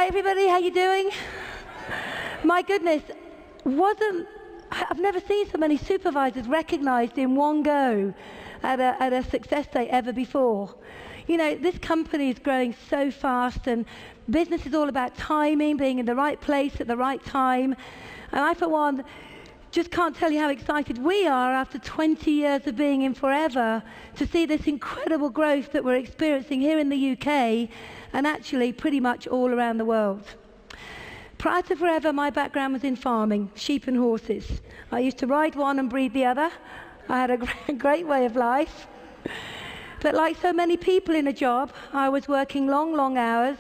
Hi everybody, how you doing? My goodness, I've never seen so many supervisors recognized in one go at a success day ever before. You know, this company is growing so fast, and business is all about timing, being in the right place at the right time. And I, for one, just can't tell you how excited we are after 20 years of being in Forever to see this incredible growth that we're experiencing here in the UK and actually pretty much all around the world. Prior to Forever, my background was in farming, sheep and horses. I used to ride one and breed the other. I had a great way of life. But like so many people in a job, I was working long hours,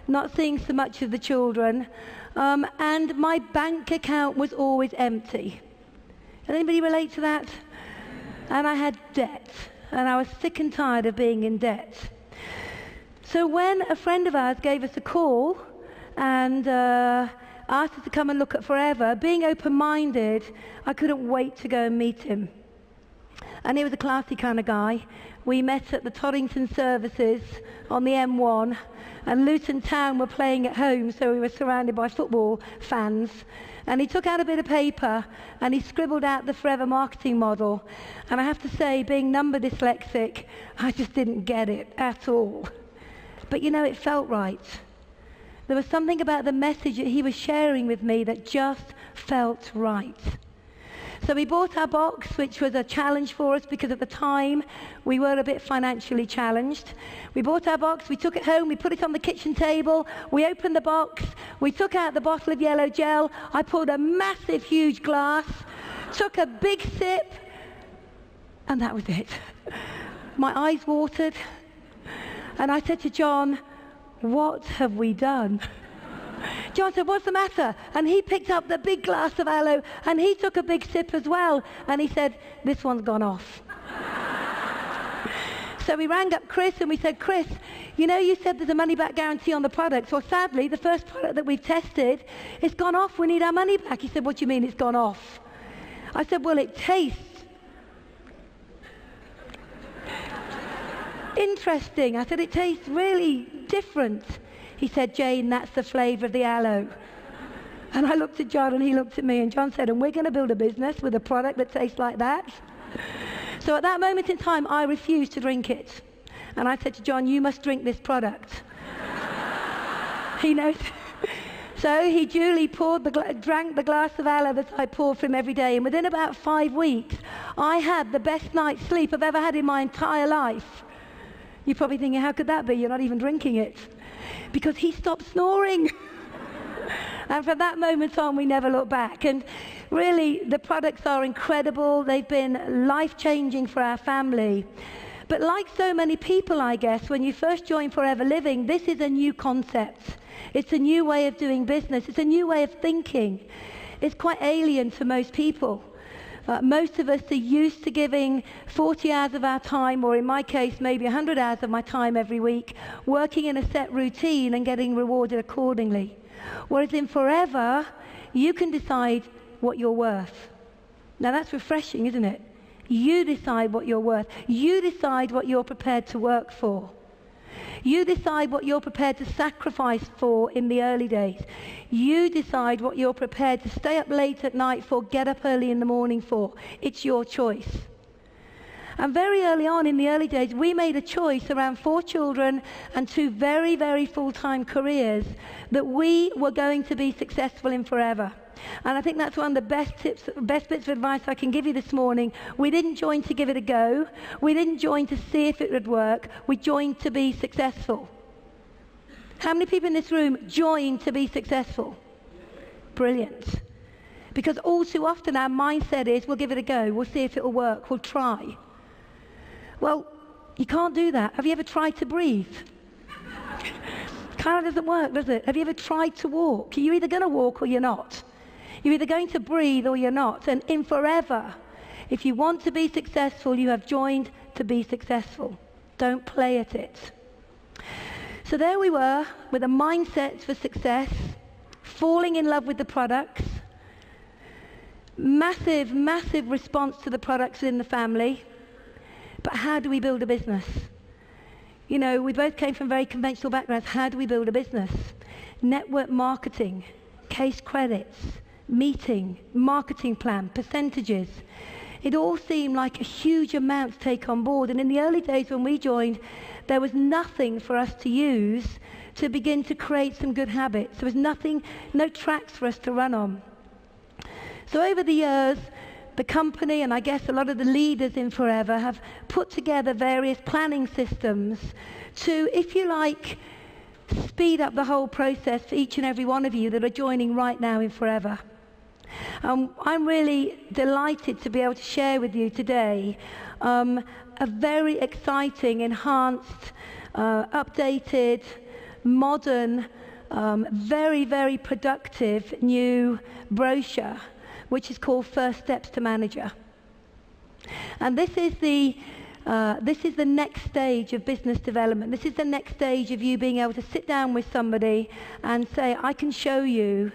not seeing so much of the children, and my bank account was always empty. Anybody relate to that? And I had debt, and I was sick and tired of being in debt. So when a friend of ours gave us a call and asked us to come and look at Forever, being open-minded, I couldn't wait to go and meet him. And he was a classy kind of guy. We met at the Toddington services on the M1, and Luton Town were playing at home, so we were surrounded by football fans. And he took out a bit of paper and he scribbled out the Forever marketing model. And I have to say, being number dyslexic, I just didn't get it at all. But you know, it felt right. There was something about the message that he was sharing with me that just felt right. So we bought our box, which was a challenge for us because at the time we were a bit financially challenged. We bought our box, we took it home, we put it on the kitchen table, we opened the box, we took out the bottle of yellow gel, I poured a massive, huge glass, took a big sip, and that was it. My eyes watered, and I said to John, "What have we done?" John said, "What's the matter?" And he picked up the big glass of aloe and he took a big sip as well. And he said, "This one's gone off." So we rang up Chris and we said, "Chris, you know, you said there's a money-back guarantee on the products. Well, sadly, the first product that we've tested, it's gone off. We need our money back." He said, "What do you mean it's gone off?" I said, "Well, it tastes interesting." I said, "It tastes really different." He said, "Jane, that's the flavour of the aloe." And I looked at John and he looked at me, and John said, "And we're going to build a business with a product that tastes like that?" So at that moment in time, I refused to drink it. And I said to John, "You must drink this product." He knows. So he duly drank the glass of aloe that I poured for him every day. And within about 5 weeks, I had the best night's sleep I've ever had in my entire life. You're probably thinking, how could that be? You're not even drinking it. Because he stopped snoring. And from that moment on, we never looked back. And really, the products are incredible. They've been life-changing for our family. But like so many people, I guess, when you first join Forever Living, this is a new concept. It's a new way of doing business. It's a new way of thinking. It's quite alien to most people. Most of us are used to giving 40 hours of our time, or in my case, maybe 100 hours of my time every week, working in a set routine and getting rewarded accordingly. Whereas in Forever, you can decide what you're worth. Now that's refreshing, isn't it? You decide what you're worth. You decide what you're prepared to work for. You decide what you're prepared to sacrifice for in the early days. You decide what you're prepared to stay up late at night for, get up early in the morning for. It's your choice. And very early on in the early days, we made a choice around 4 children and 2 very, very full-time careers that we were going to be successful in Forever. And I think that's one of the best bits of advice I can give you this morning. We didn't join to give it a go. We didn't join to see if it would work. We joined to be successful. How many people in this room joined to be successful? Brilliant. Because all too often our mindset is, we'll give it a go. We'll see if it will work. We'll try. Well, you can't do that. Have you ever tried to breathe? Kind of doesn't work, does it? Have you ever tried to walk? You're either going to walk or you're not. You're either going to breathe or you're not. And in Forever, if you want to be successful, you have joined to be successful. Don't play at it. So there we were, with a mindset for success, falling in love with the products, massive, massive response to the products in the family. But how do we build a business? You know, we both came from very conventional backgrounds. How do we build a business? Network marketing, case credits, meeting, marketing plan, percentages. It all seemed like a huge amount to take on board. And in the early days when we joined, there was nothing for us to use to begin to create some good habits. There was nothing, no tracks for us to run on. So over the years, the company, and I guess a lot of the leaders in Forever, have put together various planning systems to, if you like, speed up the whole process for each and every one of you that are joining right now in Forever. I'm really delighted to be able to share with you today a very exciting, enhanced, updated, modern, very, very productive new brochure, which is called First Steps to Manager. And this is the next stage of business development. This is the next stage of you being able to sit down with somebody and say, I can show you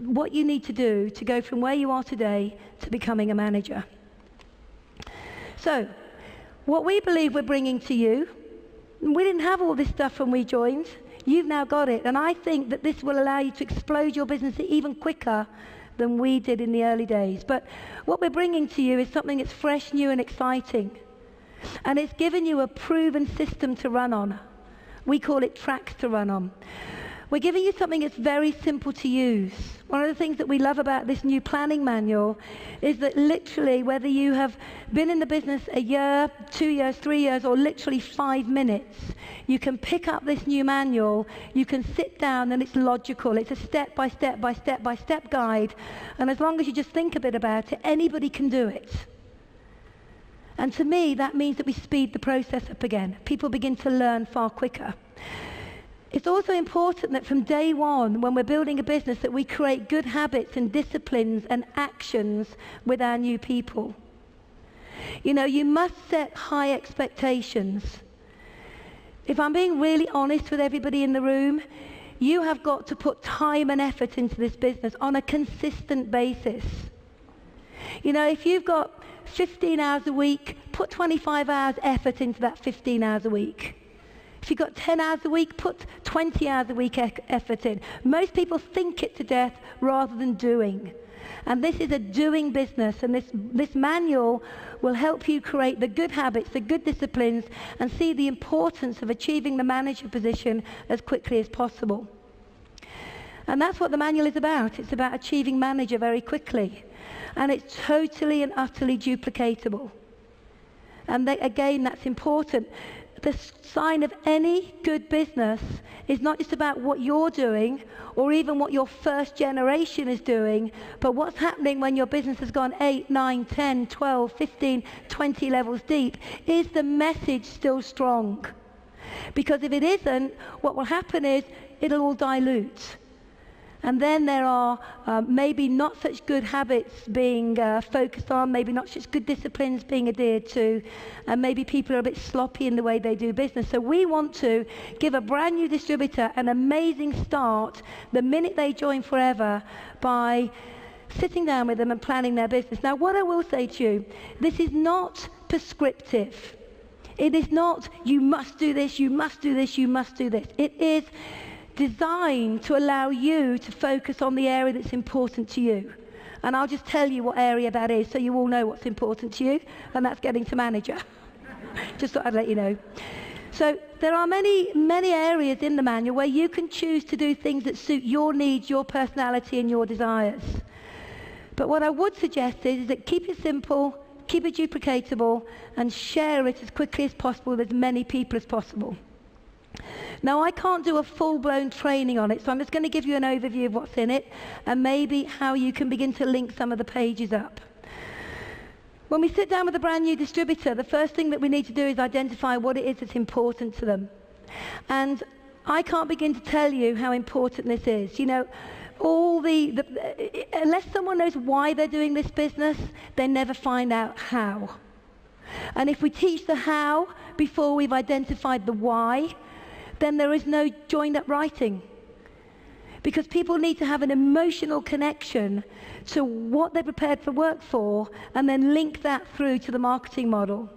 what you need to do to go from where you are today to becoming a manager. So, what we believe we're bringing to you, we didn't have all this stuff when we joined. You've now got it. And I think that this will allow you to explode your business even quicker than we did in the early days. But what we're bringing to you is something that's fresh, new, and exciting. And it's given you a proven system to run on. We call it tracks to run on. We're giving you something that's very simple to use. One of the things that we love about this new planning manual is that literally, whether you have been in the business a year, 2 years, 3 years, or literally 5 minutes, you can pick up this new manual, you can sit down, and it's logical. It's a step-by-step guide. And as long as you just think a bit about it, anybody can do it. And to me, that means that we speed the process up again. People begin to learn far quicker. It's also important that from day one, when we're building a business, that we create good habits and disciplines and actions with our new people. You know, you must set high expectations. If I'm being really honest with everybody in the room, you have got to put time and effort into this business on a consistent basis. You know, if you've got 15 hours a week, put 25 hours effort into that 15 hours a week. If you've got 10 hours a week, put 20 hours a week effort in. Most people think it to death rather than doing. And this is a doing business, and this manual will help you create the good habits, the good disciplines, and see the importance of achieving the manager position as quickly as possible. And that's what the manual is about. It's about achieving manager very quickly. And it's totally and utterly duplicatable. And again, that's important. The sign of any good business is not just about what you're doing or even what your first generation is doing, but what's happening when your business has gone 8, 9, 10, 12, 15, 20 levels deep. Is the message still strong? Because if it isn't, what will happen is it'll all dilute. And then there are maybe not such good habits being focused on, maybe not such good disciplines being adhered to, and maybe people are a bit sloppy in the way they do business. So we want to give a brand new distributor an amazing start the minute they join Forever by sitting down with them and planning their business. Now, what I will say to you, this is not prescriptive. It is not, you must do this, you must do this, you must do this. It is designed to allow you to focus on the area that's important to you. And I'll just tell you what area that is so you all know what's important to you, and that's getting to manager. Just thought I'd let you know. So there are many, many areas in the manual where you can choose to do things that suit your needs, your personality, and your desires. But what I would suggest is that keep it simple, keep it duplicatable, and share it as quickly as possible with as many people as possible. Now, I can't do a full-blown training on it, so I'm just going to give you an overview of what's in it and maybe how you can begin to link some of the pages up. When we sit down with a brand new distributor, the first thing that we need to do is identify what it is that's important to them. And I can't begin to tell you how important this is. You know, unless someone knows why they're doing this business, they never find out how. And if we teach the how before we've identified the why, then there is no joined-up writing. Because people need to have an emotional connection to what they're prepared for work for, and then link that through to the marketing model.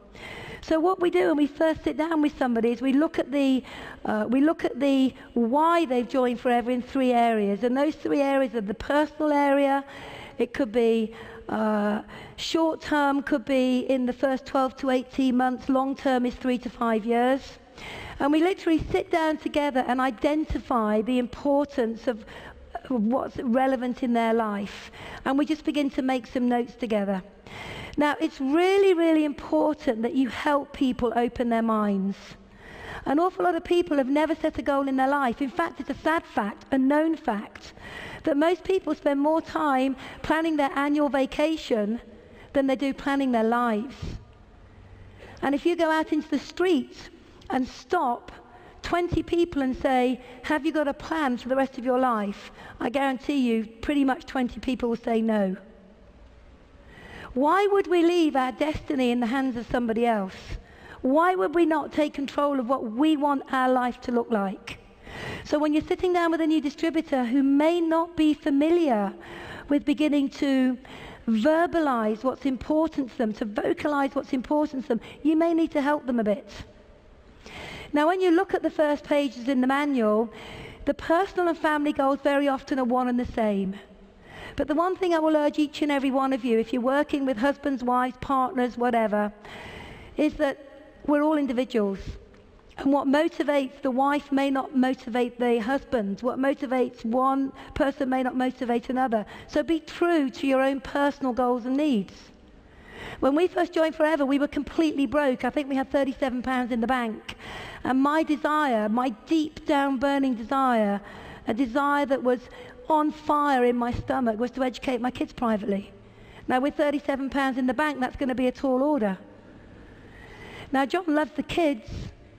So what we do when we first sit down with somebody is we look at the why they've joined Forever in 3 areas, and those 3 areas are the personal area. It could be short term, could be in the first 12 to 18 months. Long term is 3 to 5 years. And we literally sit down together and identify the importance of what's relevant in their life. And we just begin to make some notes together. Now, it's really, really important that you help people open their minds. An awful lot of people have never set a goal in their life. In fact, it's a sad fact, a known fact, that most people spend more time planning their annual vacation than they do planning their lives. And if you go out into the streets and stop 20 people and say, have you got a plan for the rest of your life? I guarantee you, pretty much 20 people will say no. Why would we leave our destiny in the hands of somebody else? Why would we not take control of what we want our life to look like? So when you're sitting down with a new distributor who may not be familiar with beginning to verbalize what's important to them, to vocalize what's important to them, you may need to help them a bit. Now, when you look at the first pages in the manual, the personal and family goals very often are one and the same. But the one thing I will urge each and every one of you, if you're working with husbands, wives, partners, whatever, is that we're all individuals. And what motivates the wife may not motivate the husband. What motivates one person may not motivate another. So be true to your own personal goals and needs. When we first joined Forever, we were completely broke. I think we had £37 in the bank. And my desire, my deep down burning desire, a desire that was on fire in my stomach, was to educate my kids privately. Now with £37 in the bank, that's going to be a tall order. Now John loves the kids.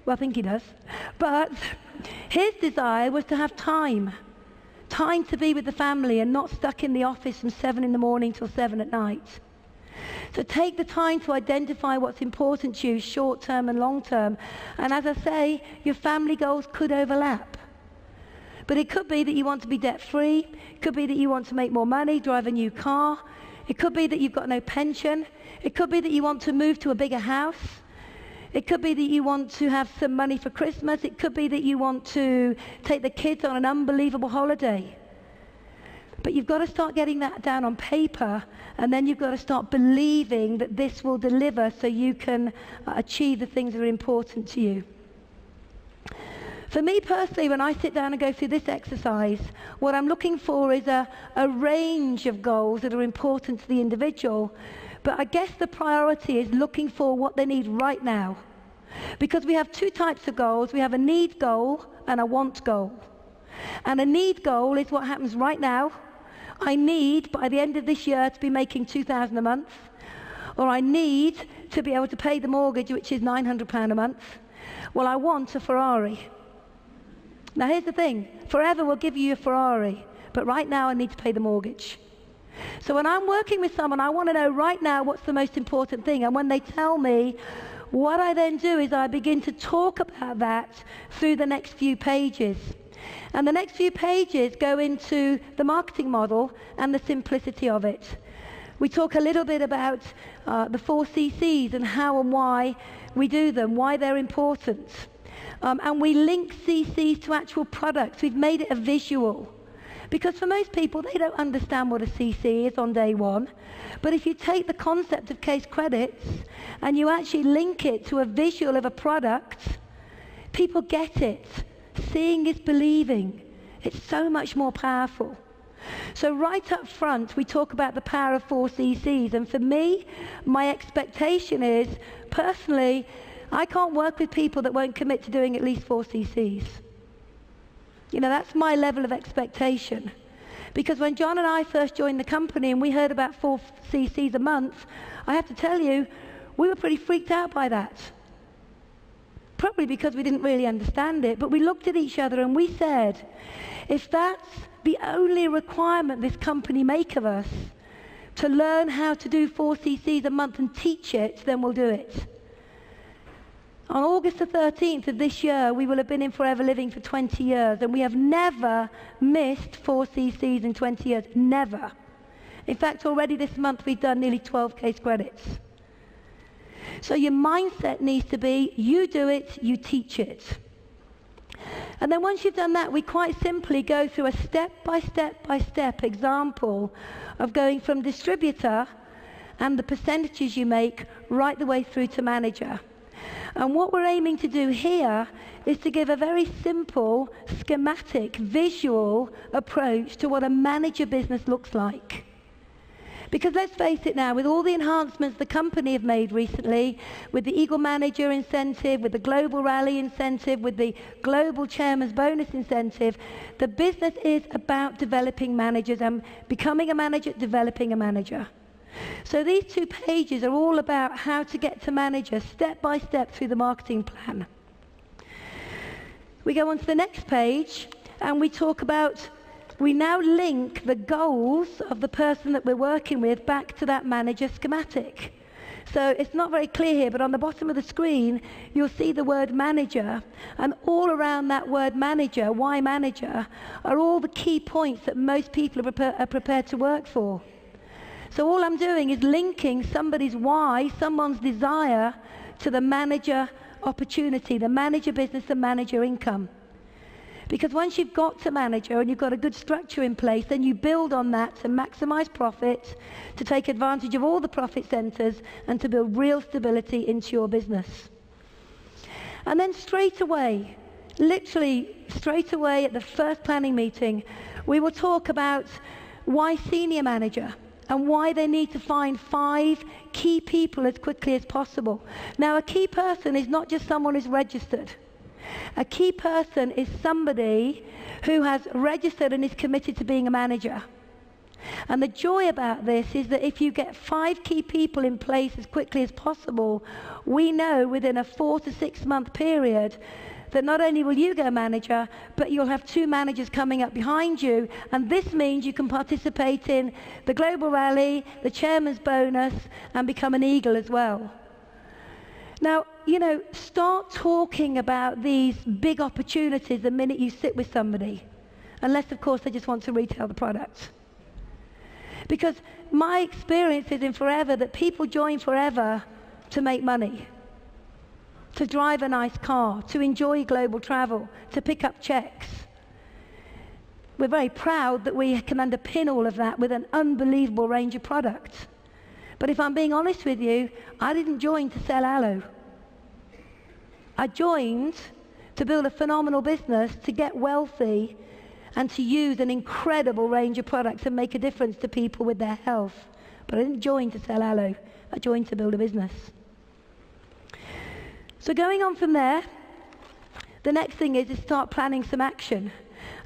Well, I think he does. But his desire was to have time to be with the family and not stuck in the office from 7 in the morning till 7 at night. So take the time to identify what's important to you, short term and long term. And as I say, your family goals could overlap. But it could be that you want to be debt free. It could be that you want to make more money, drive a new car. It could be that you've got no pension. It could be that you want to move to a bigger house. It could be that you want to have some money for Christmas. It could be that you want to take the kids on an unbelievable holiday. But you've got to start getting that down on paper, and then you've got to start believing that this will deliver so you can achieve the things that are important to you. For me personally, when I sit down and go through this exercise, what I'm looking for is a range of goals that are important to the individual. But I guess the priority is looking for what they need right now. Because we have 2 types of goals. We have a need goal and a want goal. And a need goal is what happens right now. I need, by the end of this year, to be making £2,000 a month. Or I need to be able to pay the mortgage, which is £900 a month. Well, I want a Ferrari. Now, here's the thing. Forever will give you a Ferrari. But right now, I need to pay the mortgage. So when I'm working with someone, I want to know right now what's the most important thing. And when they tell me, what I then do is I begin to talk about that through the next few pages. And the next few pages go into the marketing model and the simplicity of it. We talk a little bit about the 4 CCs and how and why we do them, why they're important. And we link CCs to actual products. We've made it a visual. Because for most people, they don't understand what a CC is on day one. But if you take the concept of case credits and you actually link it to a visual of a product, people get it. Seeing is believing. It's so much more powerful. So right up front, we talk about the power of 4 CCs. And for me, my expectation is, personally, I can't work with people that won't commit to doing at least 4 CCs. You know, that's my level of expectation. Because when John and I first joined the company and we heard about 4 CCs a month, I have to tell you, we were pretty freaked out by that. Probably because we didn't really understand it, but we looked at each other and we said, if that's the only requirement this company make of us, to learn how to do 4 CCs a month and teach it, then we'll do it. On August the 13th of this year, we will have been in Forever Living for 20 years, and we have never missed 4 CCs in 20 years. Never. In fact, already this month we've done nearly 12 case credits. So your mindset needs to be, you do it, you teach it. And then once you've done that, we quite simply go through a step-by-step example of going from distributor and the percentages you make right the way through to manager. And what we're aiming to do here is to give a very simple, schematic, visual approach to what a manager business looks like. Because let's face it now, with all the enhancements the company have made recently, with the Eagle Manager incentive, with the Global Rally incentive, with the Global Chairman's Bonus incentive, the business is about developing managers and becoming a manager, developing a manager. So these 2 pages are all about how to get to manager step by step through the marketing plan. We go on to the next page and we talk about, we now link the goals of the person that we're working with back to that manager schematic. So it's not very clear here, but on the bottom of the screen, you'll see the word manager, and all around that word manager, why manager, are all the key points that most people are prepared to work for. So all I'm doing is linking somebody's why, someone's desire, to the manager opportunity, the manager business, the manager income. Because once you've got to manager and you've got a good structure in place, then you build on that to maximize profit, to take advantage of all the profit centers, and to build real stability into your business. And then straight away, literally straight away at the first planning meeting, we will talk about why senior manager, and why they need to find 5 key people as quickly as possible. Now, a key person is not just someone who's registered. A key person is somebody who has registered and is committed to being a manager. And the joy about this is that if you get 5 key people in place as quickly as possible, we know within a 4 to 6 month period that not only will you go manager, but you'll have 2 managers coming up behind you, and this means you can participate in the Global Rally, the Chairman's Bonus, and become an Eagle as well. Now, you know, start talking about these big opportunities the minute you sit with somebody, unless, of course, they just want to retail the product. Because my experience is in Forever that people join Forever to make money, to drive a nice car, to enjoy global travel, to pick up checks. We're very proud that we can underpin all of that with an unbelievable range of products. But if I'm being honest with you, I didn't join to sell aloe. I joined to build a phenomenal business, to get wealthy, and to use an incredible range of products and make a difference to people with their health. But I didn't join to sell aloe. I joined to build a business. So going on from there, the next thing is to start planning some action.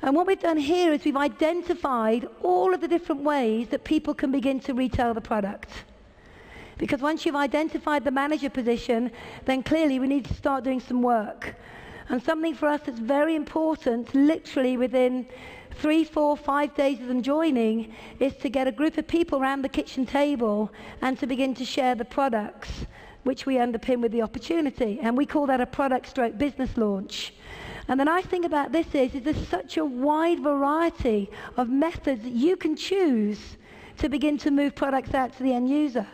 And what we've done here is we've identified all of the different ways that people can begin to retail the product. Because once you've identified the manager position, then clearly we need to start doing some work. And something for us that's very important, literally within 3, 4, 5 days of them joining, is to get a group of people around the kitchen table and to begin to share the products, which we underpin with the opportunity. And we call that a product/business launch. And the nice thing about this is there's such a wide variety of methods that you can choose to begin to move products out to the end user.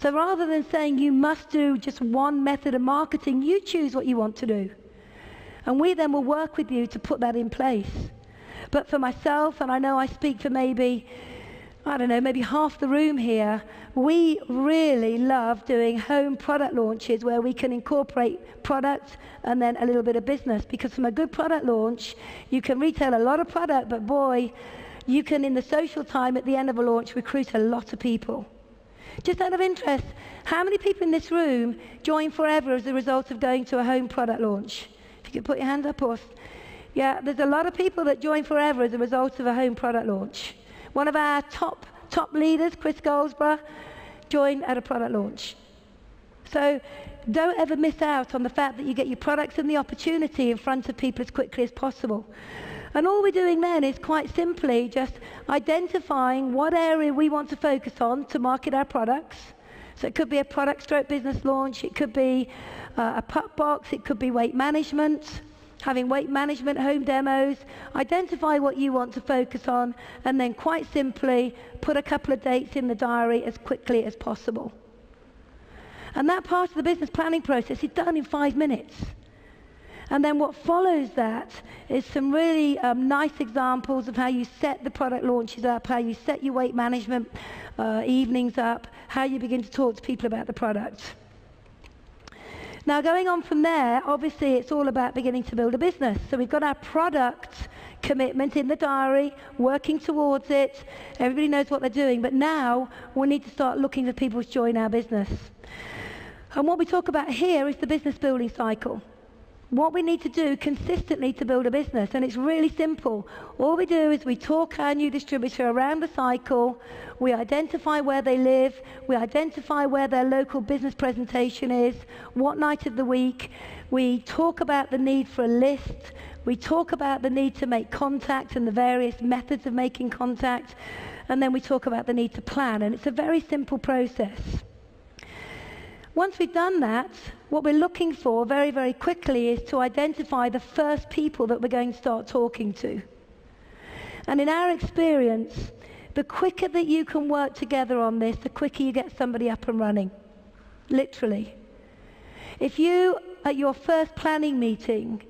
So rather than saying you must do just one method of marketing, you choose what you want to do. And we then will work with you to put that in place. But for myself, and I know I speak for maybe half the room here, we really love doing home product launches where we can incorporate product and then a little bit of business. Because from a good product launch, you can retail a lot of product, but boy, you can, in the social time at the end of a launch, recruit a lot of people. Just out of interest, how many people in this room join Forever as a result of going to a home product launch? If you could put your hand up. Or yeah, there's a lot of people that join Forever as a result of a home product launch. One of our top leaders, Chris Goldsborough, joined at a product launch. So don't ever miss out on the fact that you get your products and the opportunity in front of people as quickly as possible. And all we're doing then is quite simply just identifying what area we want to focus on to market our products. So it could be a product/business launch, it could be a puck box, it could be weight management, having weight management home demos. Identify what you want to focus on, and then quite simply put a couple of dates in the diary as quickly as possible. And that part of the business planning process is done in 5 minutes. And then what follows that is some really nice examples of how you set the product launches up, how you set your weight management evenings up, how you begin to talk to people about the product. Now, going on from there, obviously it's all about beginning to build a business. So we've got our product commitment in the diary, working towards it. Everybody knows what they're doing, but now we need to start looking for people to join our business. And what we talk about here is the business building cycle. What we need to do consistently to build a business, and it's really simple. All we do is we talk our new distributor around the cycle, we identify where they live, we identify where their local business presentation is, what night of the week, we talk about the need for a list, we talk about the need to make contact and the various methods of making contact, and then we talk about the need to plan, and it's a very simple process. Once we've done that, what we're looking for very, very quickly is to identify the first people that we're going to start talking to. And in our experience, the quicker that you can work together on this, the quicker you get somebody up and running. Literally. If you, at your first planning meeting,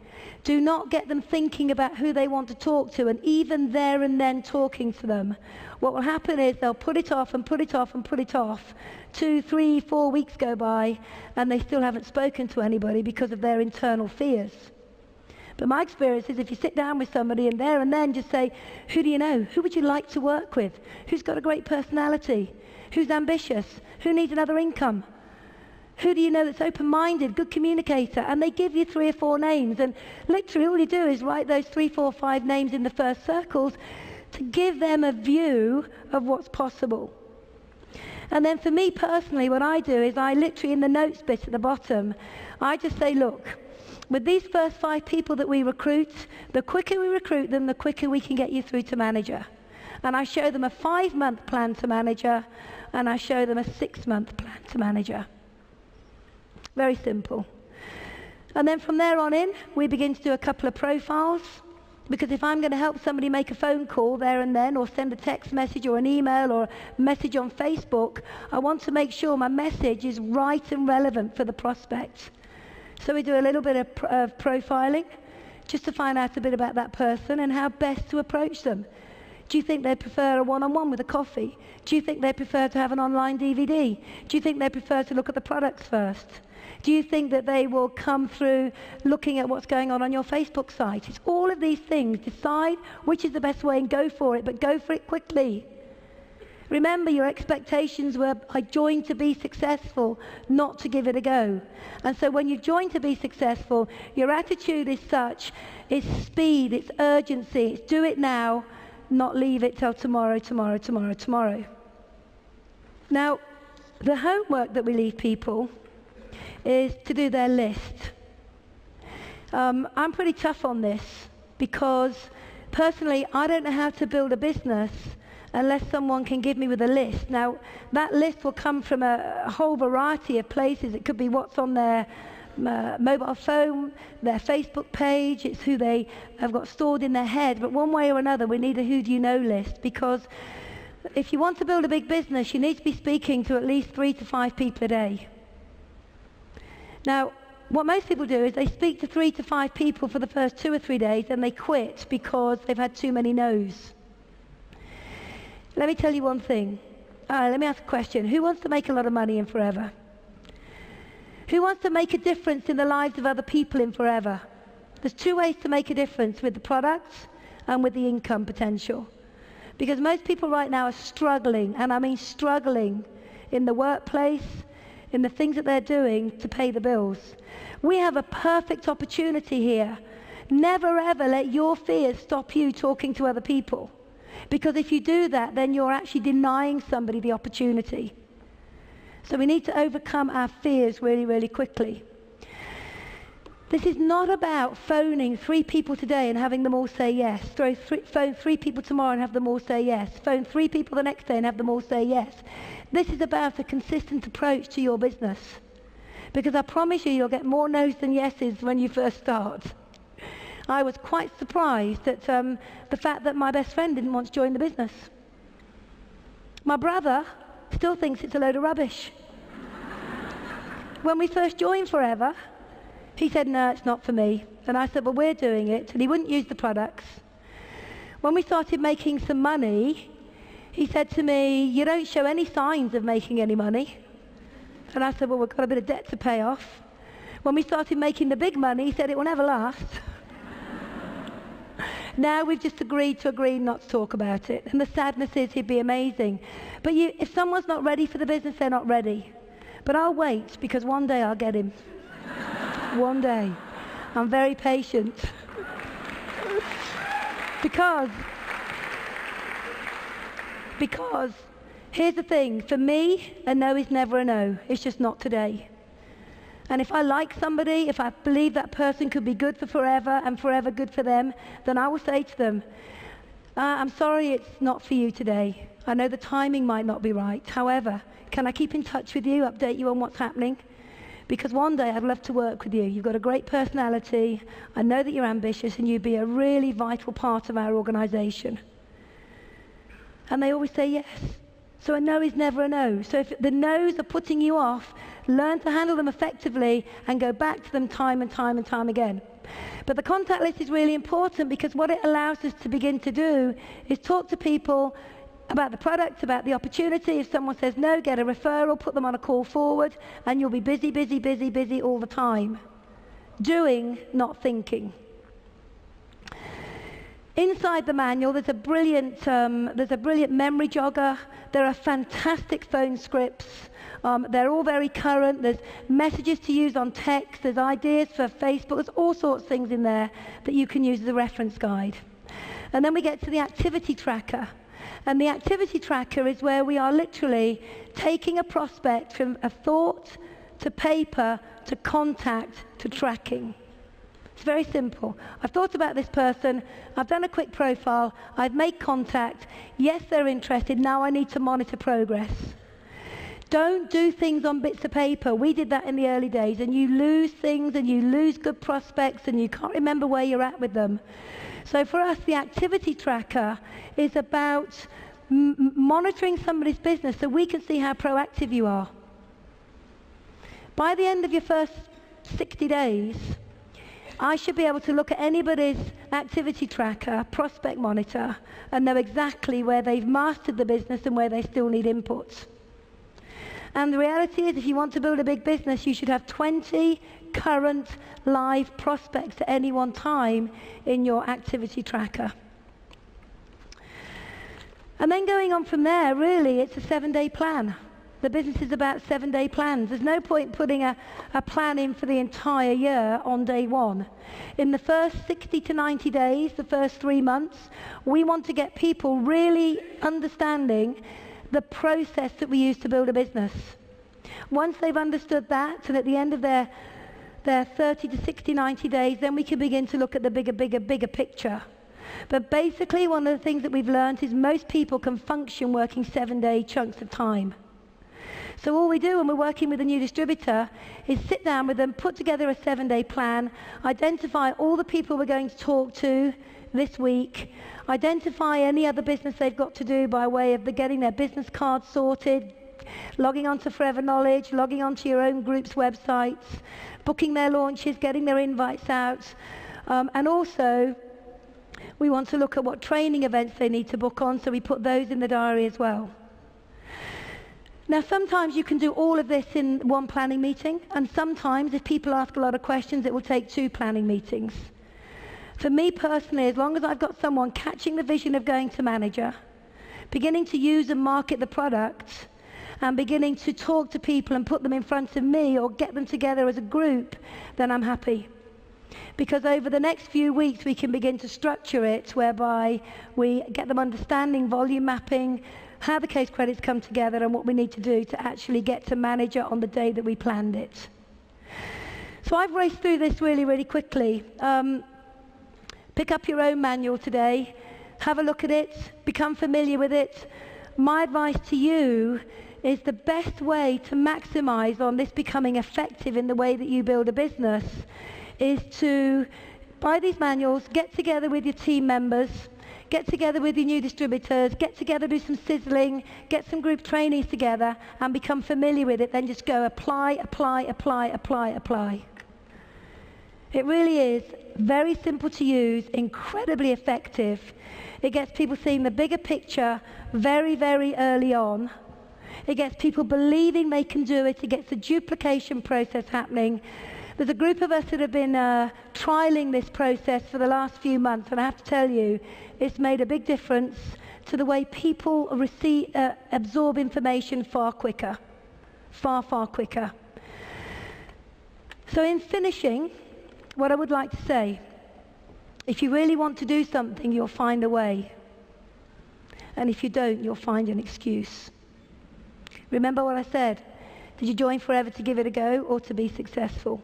do not get them thinking about who they want to talk to, and even there and then talking to them, what will happen is they'll put it off and put it off and put it off. 2, 3, 4 weeks go by and they still haven't spoken to anybody because of their internal fears. But my experience is if you sit down with somebody and there and then just say, who do you know? Who would you like to work with? Who's got a great personality? Who's ambitious? Who needs another income? Who do you know that's open-minded, good communicator? And they give you 3 or 4 names, and literally all you do is write those 3, 4, 5 names in the first circles to give them a view of what's possible. And then for me personally, what I do is I literally, in the notes bit at the bottom, I just say, look, with these first 5 people that we recruit, the quicker we recruit them, the quicker we can get you through to manager. And I show them a 5-month plan to manager, and I show them a 6-month plan to manager. Very simple. And then from there on in, we begin to do a couple of profiles. Because if I'm going to help somebody make a phone call there and then, or send a text message or an email or a message on Facebook, I want to make sure my message is right and relevant for the prospect. So we do a little bit of profiling, just to find out a bit about that person and how best to approach them. Do you think they prefer a one-on-one with a coffee? Do you think they prefer to have an online DVD? Do you think they prefer to look at the products first? Do you think that they will come through looking at what's going on your Facebook site? It's all of these things. Decide which is the best way and go for it, but go for it quickly. Remember, your expectations were, I joined to be successful, not to give it a go. And so when you join to be successful, your attitude is such, it's speed, it's urgency, it's do it now, not leave it till tomorrow, tomorrow, tomorrow, tomorrow. Now, the homework that we leave people is to do their list. I'm pretty tough on this because personally I don't know how to build a business unless someone can give me with a list. Now that list will come from a whole variety of places. It could be what's on their mobile phone, their Facebook page, it's who they have got stored in their head, but one way or another we need a who do you know list, because if you want to build a big business you need to be speaking to at least 3 to 5 people a day. Now, what most people do is they speak to 3 to 5 people for the first 2 or 3 days and they quit because they've had too many no's. Let me tell you one thing. Let me ask a question. Who wants to make a lot of money in forever? Who wants to make a difference in the lives of other people in forever? There's 2 ways to make a difference, with the products and with the income potential. Because most people right now are struggling, and I mean struggling, in the workplace, in the things that they're doing to pay the bills. We have a perfect opportunity here. Never ever let your fears stop you talking to other people. Because if you do that, then you're actually denying somebody the opportunity. So we need to overcome our fears really, really quickly. This is not about phoning 3 people today and having them all say yes. Phone 3 people tomorrow and have them all say yes. Phone 3 people the next day and have them all say yes. This is about a consistent approach to your business. Because I promise you, you'll get more no's than yeses when you first start. I was quite surprised at the fact that my best friend didn't want to join the business. My brother still thinks it's a load of rubbish. When we first joined Forever, he said, no, it's not for me. And I said, well, we're doing it. And he wouldn't use the products. When we started making some money, he said to me, you don't show any signs of making any money. And I said, well, we've got a bit of debt to pay off. When we started making the big money, he said, it will never last. Now we've just agreed not to talk about it. And the sadness is he'd be amazing. But if someone's not ready for the business, they're not ready. But I'll wait, because one day I'll get him. One day. I'm very patient. Because here's the thing, for me, a no is never a no. It's just not today. And if I like somebody, if I believe that person could be good for forever and forever good for them, then I will say to them, I'm sorry it's not for you today. I know the timing might not be right. However, can I keep in touch with you, update you on what's happening? Because one day I'd love to work with you. You've got a great personality. I know that you're ambitious and you'd be a really vital part of our organisation. And they always say yes. So a no is never a no. So if the no's are putting you off, learn to handle them effectively and go back to them time and time and time again. But the contact list is really important, because what it allows us to begin to do is talk to people about the product, about the opportunity. If someone says no, get a referral, put them on a call forward, and you'll be busy, busy, busy, busy all the time. Doing, not thinking. Inside the manual, there's a brilliant memory jogger. There are fantastic phone scripts. They're all very current. There's messages to use on text. There's ideas for Facebook. There's all sorts of things in there that you can use as a reference guide. And then we get to the activity tracker. And the activity tracker is where we are literally taking a prospect from a thought to paper to contact to tracking. It's very simple. I've thought about this person, I've done a quick profile, I've made contact, yes, they're interested, now I need to monitor progress. Don't do things on bits of paper. We did that in the early days, and you lose things and you lose good prospects and you can't remember where you're at with them. So for us, the activity tracker is about monitoring somebody's business so we can see how proactive you are. By the end of your first 60 days, I should be able to look at anybody's activity tracker, prospect monitor, and know exactly where they've mastered the business and where they still need inputs. And the reality is, if you want to build a big business, you should have 20 current live prospects at any one time in your activity tracker. And then going on from there, really, it's a 7-day plan. The business is about 7-day plans. There's no point putting a plan in for the entire year on day one. In the first 60 to 90 days, the first 3 months, we want to get people really understanding the process that we use to build a business. Once they've understood that, and at the end of their 30 to 60, 90 days, then we can begin to look at the bigger picture. But basically, one of the things that we've learned is most people can function working 7-day chunks of time. So all we do when we're working with a new distributor is sit down with them, put together a 7-day plan, identify all the people we're going to talk to this week, identify any other business they've got to do by way of getting their business cards sorted, logging on to Forever Knowledge, logging on to your own group's websites, booking their launches, getting their invites out, and also we want to look at what training events they need to book on, so we put those in the diary as well. Now, sometimes you can do all of this in one planning meeting, and sometimes, if people ask a lot of questions, it will take 2 planning meetings. For me personally, as long as I've got someone catching the vision of going to manager, beginning to use and market the product, and beginning to talk to people and put them in front of me or get them together as a group, then I'm happy. Because over the next few weeks, we can begin to structure it whereby we get them understanding volume mapping, how the case credits come together, and what we need to do to actually get to manager on the day that we planned it. So I've raced through this really, really quickly. Pick up your own manual today, have a look at it, become familiar with it. My advice to you is the best way to maximize on this becoming effective in the way that you build a business is to buy these manuals, get together with your team members, get together with your new distributors, get together, do some sizzling, get some group trainees together and become familiar with it, then just go apply, apply, apply, apply, apply. It really is very simple to use, incredibly effective. It gets people seeing the bigger picture very, very early on. It gets people believing they can do it. It gets the duplication process happening. There's a group of us that have been trialing this process for the last few months, and I have to tell you, it's made a big difference to the way people absorb information far quicker. Far, far quicker. So in finishing, what I would like to say, if you really want to do something, you'll find a way. And if you don't, you'll find an excuse. Remember what I said? Did you join forever to give it a go or to be successful?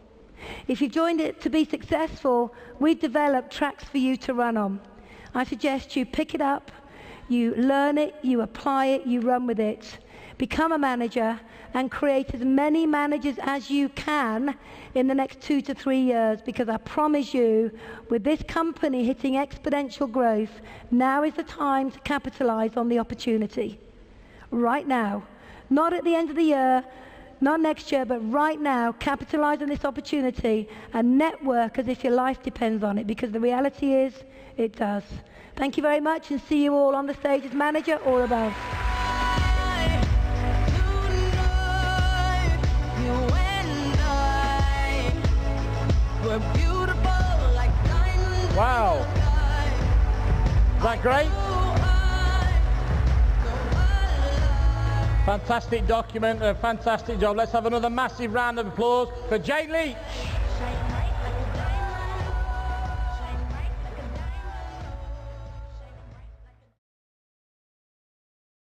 If you joined it to be successful, we've developed tracks for you to run on. I suggest you pick it up, you learn it, you apply it, you run with it. Become a manager and create as many managers as you can in the next 2 to 3 years, because I promise you, with this company hitting exponential growth, now is the time to capitalize on the opportunity. Right now. Not at the end of the year, not next year, but right now, capitalize on this opportunity and network as if your life depends on it, because the reality is, it does. Thank you very much, and see you all on the stage as manager or above. Wow. Is that great? Fantastic document, a fantastic job. Let's have another massive round of applause for Jayne Leach.